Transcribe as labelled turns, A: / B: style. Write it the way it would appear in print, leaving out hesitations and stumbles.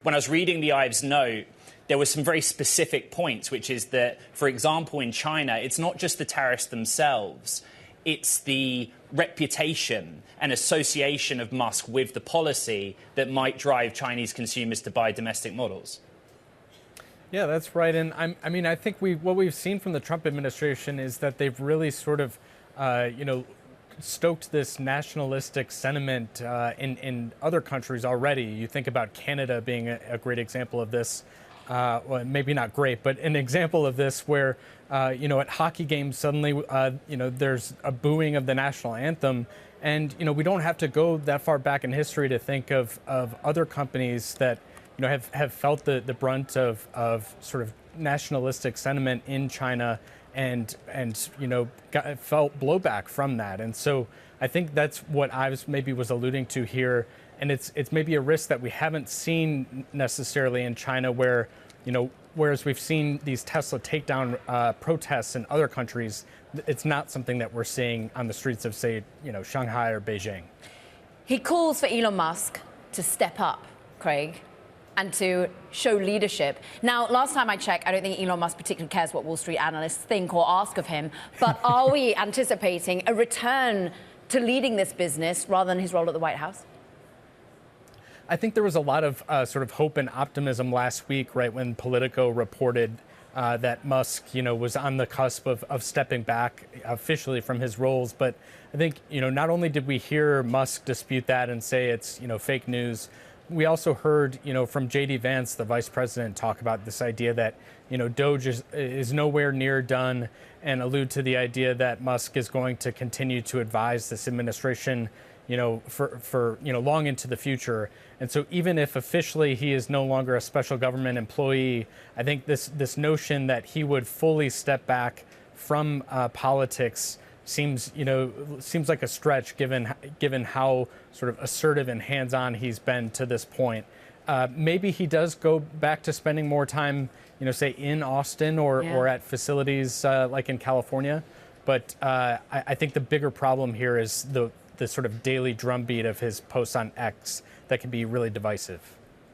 A: When I was reading the Ives note, there were some very specific points, which is that, for example, in China, it's not just the tariffs themselves, it's the reputation and association of Musk with the policy that might drive Chinese consumers to buy domestic models.
B: Yeah, that's right. And I think what we've seen from the Trump administration is that they've really sort of, stoked this nationalistic sentiment in other countries already. You think about Canada being a great example of this. Well, maybe not great, but an example of this where, at hockey games, suddenly, there's a booing of the national anthem. And, we don't have to go that far back in history to think of other companies that, have felt the brunt of sort of nationalistic sentiment in China and felt blowback from that. And so I think that's what I was alluding to here. And it's maybe a risk that we haven't seen necessarily in China where, whereas we've seen these Tesla takedown protests in other countries, it's not something that we're seeing on the streets of, say, Shanghai or Beijing.
C: He calls for Elon Musk to step up, Craig, and to show leadership. Now, last time I checked, I don't think Elon Musk particularly cares what Wall Street analysts think or ask of him. But are we anticipating a return to leading this business rather than his role at the White House?
B: I think there was a lot of sort of hope and optimism last week, right, when Politico reported that Musk, was on the cusp of stepping back officially from his roles. But I think, not only did we hear Musk dispute that and say it's, fake news, we also heard, from J.D. Vance, the vice president, talk about this idea that, Doge is nowhere near done and allude to the idea that Musk is going to continue to advise this administration, for long into the future. And so even if officially he is no longer a special government employee, I think this notion that he would fully step back from politics seems like a stretch given how sort of assertive and hands-on he's been to this point. Maybe he does go back to spending more time, say in Austin or at facilities like in California. But I think the bigger problem here is the sort of daily drumbeat of his posts on X that can be really divisive.